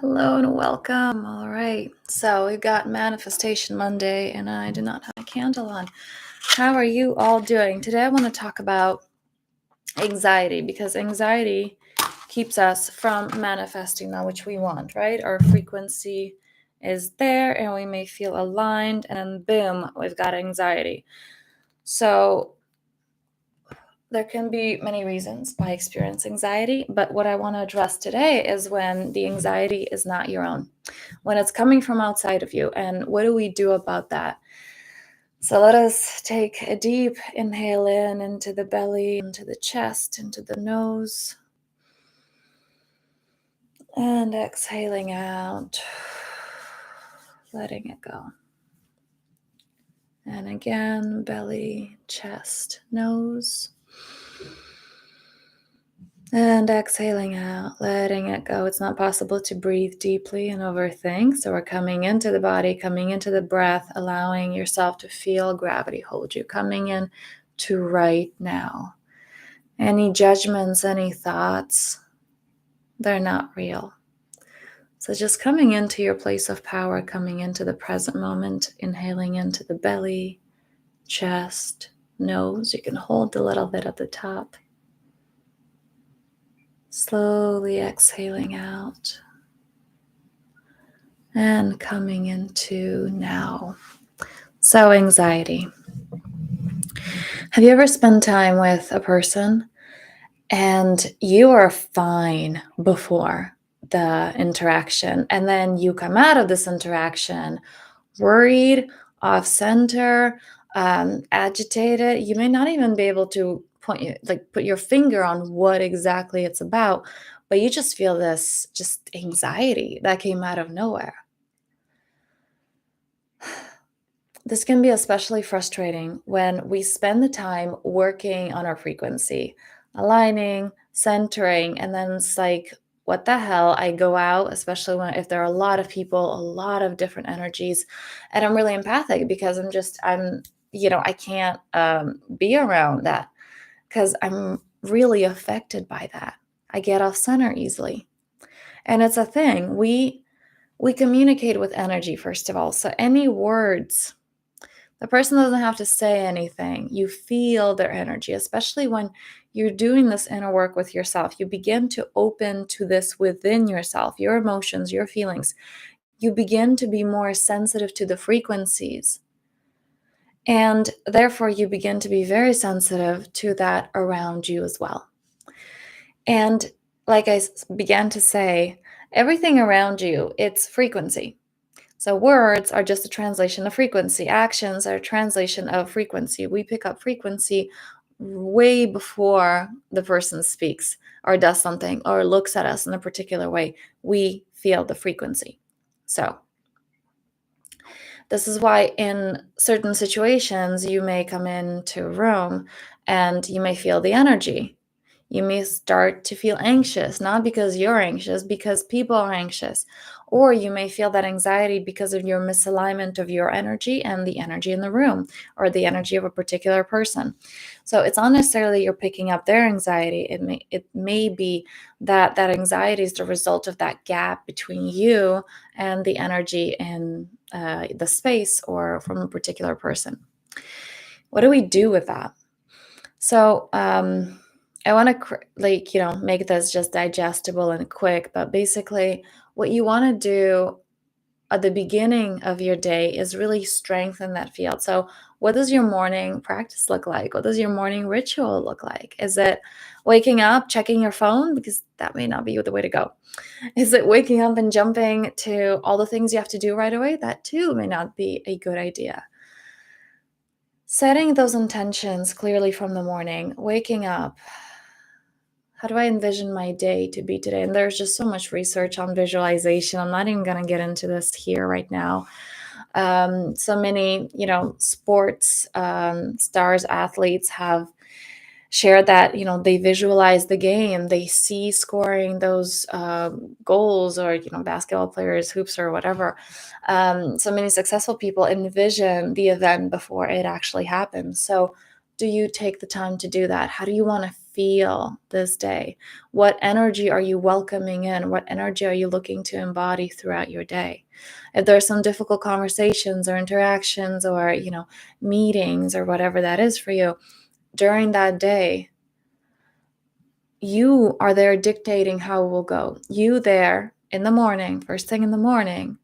Hello and welcome. All right. So we've got Manifestation Monday, and I do not have a candle on. How are you all doing? Today I want to talk about anxiety because anxiety keeps us from manifesting that which we want, right? Our frequency is there and we may feel aligned, and then boom, we've got anxiety. So there can be many reasons why I experience anxiety, but what I want to address today is when the anxiety is not your own, when it's coming from outside of you. And what do we do about that? So let us take a deep inhale in into the belly, into the chest, into the nose, and exhaling out, letting it go. And again, belly, chest, nose. And exhaling out, letting it go. It's not possible to breathe deeply and overthink. So we're coming into the body, coming into the breath, allowing yourself to feel gravity hold you, coming in to right now. Any judgments, any thoughts, they're not real. So just coming into your place of power, coming into the present moment, inhaling into the belly, chest, nose. You can hold a little bit at the top. Slowly exhaling out and coming into now. So, anxiety. Have you ever spent time with a person and you are fine before the interaction, and then you come out of this interaction worried, off center, agitated? You may not even be able to put your finger on what exactly it's about, but you just feel this just anxiety that came out of nowhere. This can be especially frustrating when we spend the time working on our frequency, aligning, centering, and then it's like, what the hell? I go out, especially if there are a lot of people, a lot of different energies, and I'm really empathic because I can't be around that because I'm really affected by that. I get off center easily. And it's a thing. We communicate with energy, first of all. So any words, the person doesn't have to say anything. You feel their energy, especially when you're doing this inner work with yourself. You begin to open to this within yourself, your emotions, your feelings. You begin to be more sensitive to the frequencies. And therefore, you begin to be very sensitive to that around you as well. And like I began to say, everything around you, it's frequency. So words are just a translation of frequency. Actions are a translation of frequency. We pick up frequency way before the person speaks or does something or looks at us in a particular way. We feel the frequency. So this is why in certain situations, you may come into a room and you may feel the energy. You may start to feel anxious, not because you're anxious, because people are anxious. Or you may feel that anxiety because of your misalignment of your energy and the energy in the room or the energy of a particular person. So it's not necessarily you're picking up their anxiety. It may be that anxiety is the result of that gap between you and the energy in the space or from a particular person. What do we do with that? So, I want to make this just digestible and quick, but basically what you want to do at the beginning of your day is really strengthen that field. So what does your morning practice look like? What does your morning ritual look like? Is it waking up, checking your phone? Because that may not be the way to go. Is it waking up and jumping to all the things you have to do right away? That too may not be a good idea. Setting those intentions clearly from the morning, waking up. How do I envision my day to be today? And there's just so much research on visualization. I'm not even going to get into this here right now. So many, sports stars, athletes have shared that, they visualize the game. They see scoring those goals, or, basketball players, hoops or whatever. So many successful people envision the event before it actually happens. So do you take the time to do that? How do you want to feel this day? What energy are you welcoming in? What energy are you looking to embody throughout your day? If there are some difficult conversations or interactions or, meetings or whatever that is for you during that day, you are there dictating how it will go. You there in the morning, first thing in the morning,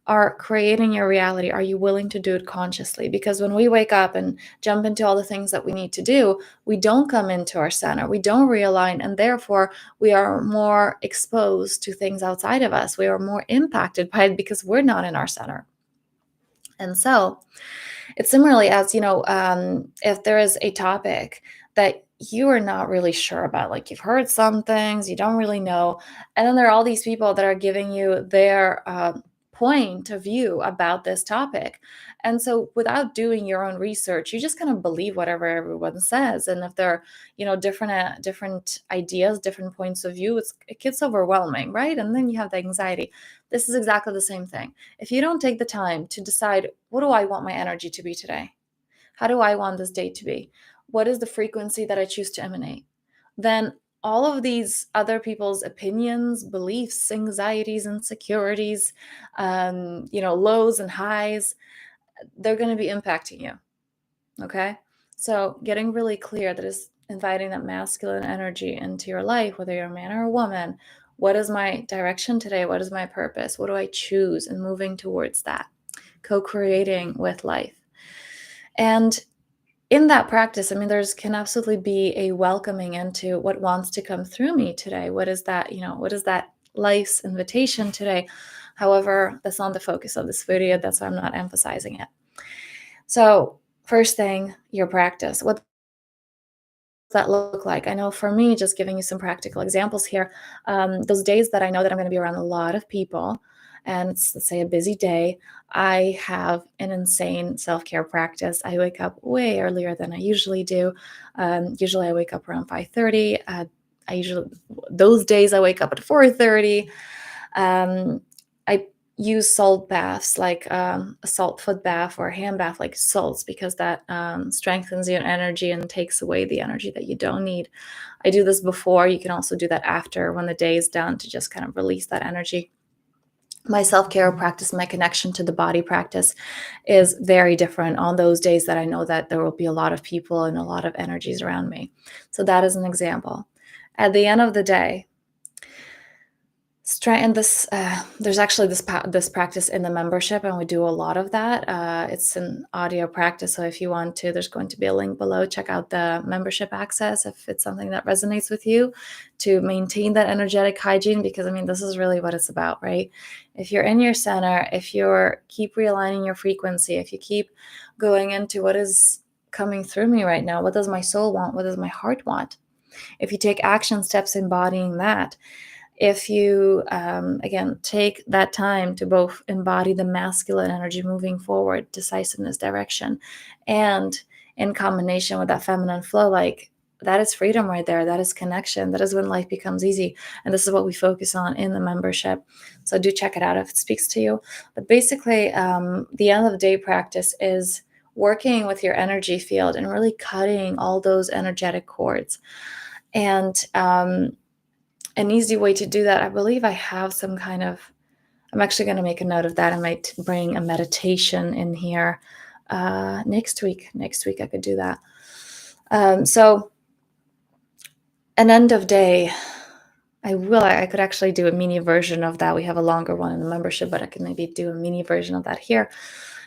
are creating your reality. Are you willing to do it consciously? Because when we wake up and jump into all the things that we need to do, we don't come into our center. We don't realign, and therefore we are more exposed to things outside of us. We are more impacted by it because we're not in our center. And so it's similarly as, if there is a topic that you are not really sure about, like you've heard some things, you don't really know. And then there are all these people that are giving you their point of view about this topic. And so without doing your own research, you just kind of believe whatever everyone says. And if there are, different ideas, different points of view, it gets overwhelming, right? And then you have the anxiety. This is exactly the same thing. If you don't take the time to decide, what do I want my energy to be today? How do I want this day to be? What is the frequency that I choose to emanate? Then all of these other people's opinions, beliefs, anxieties, insecurities, lows and highs, they're going to be impacting you. Okay. So getting really clear that is inviting that masculine energy into your life, whether you're a man or a woman. What is my direction today? What is my purpose? What do I choose? And moving towards that, co-creating with life. And in that practice, there's can absolutely be a welcoming into what wants to come through me today. What is that, what is that life's invitation today? However, that's not the focus of this video. That's why I'm not emphasizing it. So first thing, your practice. What that look like? I know for me, just giving you some practical examples here, those days that I know that I'm going to be around a lot of people and it's, let's say, a busy day, I have an insane self-care practice. I wake up way earlier than I usually do. Usually I wake up around 5:30. Those days I wake up at 4:30. I use salt baths, like a salt foot bath or a hand bath, like salts, because that strengthens your energy and takes away the energy that you don't need. I do this before. You can also do that after, when the day is done, to just kind of release that energy. My self-care practice, my connection to the body practice is very different on those days that I know that there will be a lot of people and a lot of energies around me. So that is an example. At the end of the day, and this there's actually this practice in the membership, and we do a lot of that. It's an audio practice, so if you want to, there's going to be a link below. Check out the membership access if it's something that resonates with you, to maintain that energetic hygiene, because this is really what it's about, right? If you're in your center, if you're keep realigning your frequency, if you keep going into what is coming through me right now, what does my soul want, what does my heart want, if you take action steps embodying that, if you, again, take that time to both embody the masculine energy moving forward, decisiveness, direction, and in combination with that feminine flow, like, that is freedom right there. That is connection. That is when life becomes easy. And this is what we focus on in the membership. So do check it out if it speaks to you. But basically, the end of the day practice is working with your energy field and really cutting all those energetic cords. And an easy way to do that, I believe I have some kind of, I'm actually going to make a note of that. I might bring a meditation in here next week. Next week I could do that. So an end of day, I could actually do a mini version of that. We have a longer one in the membership, but I can maybe do a mini version of that here.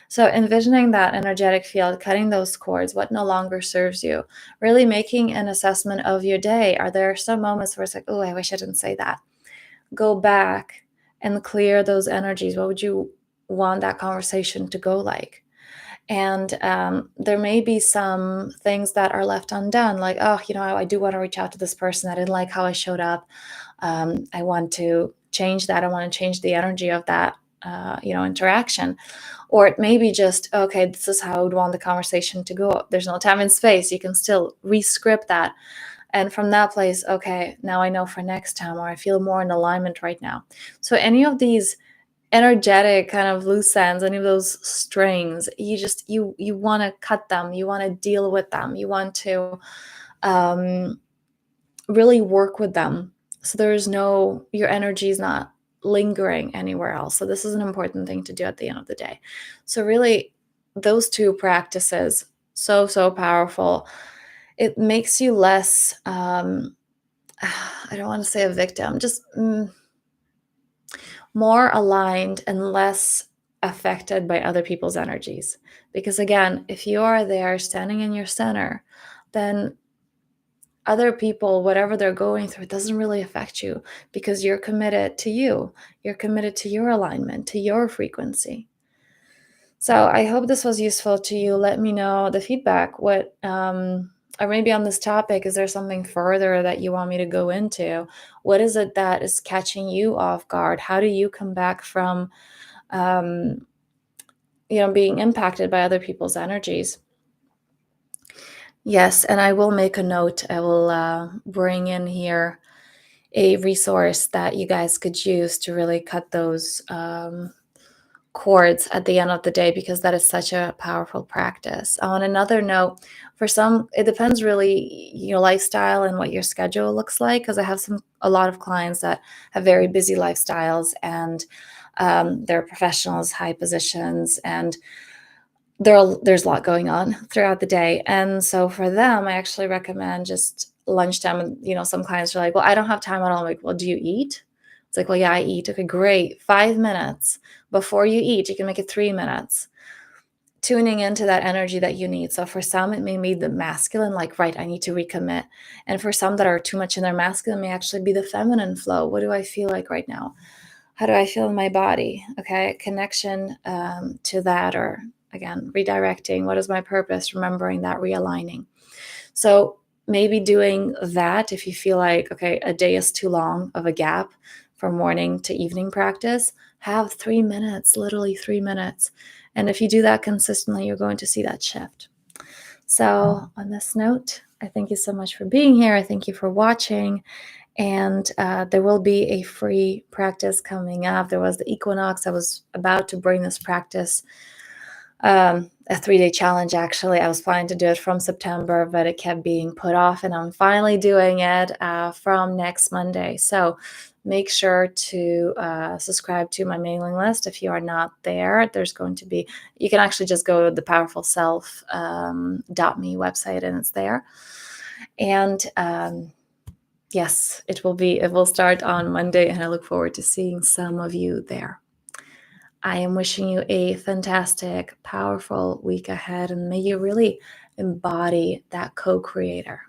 So envisioning that energetic field, cutting those cords, what no longer serves you, really making an assessment of your day. Are there some moments where it's like, oh, I wish I didn't say that? Go back and clear those energies. What would you want that conversation to go like? And there may be some things that are left undone, like, oh, I do want to reach out to this person. I didn't like how I showed up. I want to change that. I want to change the energy of that, interaction. Or it may be just, okay, this is how I would want the conversation to go. There's no time and space. You can still re-script that. And from that place, okay, now I know for next time, or I feel more in alignment right now. So any of these energetic kind of loose ends, any of those strings, you want to cut them. You want to deal with them. You want to really work with them. So there's no, your energy is not lingering anywhere else. So this is an important thing to do at the end of the day. So really, those two practices, so, so powerful. It makes you less, I don't want to say a victim, just more aligned and less affected by other people's energies. Because again, if you are there standing in your center, then other people, whatever they're going through, it doesn't really affect you because you're committed to you. You're committed to your alignment, to your frequency. So I hope this was useful to you. Let me know the feedback. Or maybe on this topic, is there something further that you want me to go into? What is it that is catching you off guard? How do you come back from, um, being impacted by other people's energies? Yes, and I will make a note. I will bring in here a resource that you guys could use to really cut those cords at the end of the day, because that is such a powerful practice. On another note, for some, it depends really your lifestyle and what your schedule looks like. Because I have a lot of clients that have very busy lifestyles, and they're professionals, high positions, and there's a lot going on throughout the day. And so for them, I actually recommend just lunchtime. And, some clients are like, well, I don't have time at all. I'm like, well, do you eat? It's like, well, yeah, I eat. Okay, great. 5 minutes before you eat, you can make it 3 minutes. Tuning into that energy that you need. So for some, it may be the masculine, like, right, I need to recommit. And for some that are too much in their masculine, may actually be the feminine flow. What do I feel like right now? How do I feel in my body? Okay, connection to that, or again, redirecting. What is my purpose? Remembering that, realigning. So maybe doing that if you feel like, okay, a day is too long of a gap from morning to evening practice, have 3 minutes, literally 3 minutes. And if you do that consistently, you're going to see that shift. So on this note, I thank you so much for being here. I thank you for watching. And there will be a free practice coming up. There was the equinox. I was about to bring this practice, a 3-day challenge, actually. I was planning to do it from September, but it kept being put off, and I'm finally doing it from next Monday. So make sure to subscribe to my mailing list if you are not there. There's going to be, you can actually just go to the powerfulself.me website, and it's there. And yes, it will start on Monday, and I look forward to seeing some of you there. I am wishing you a fantastic, powerful week ahead, and may you really embody that co-creator.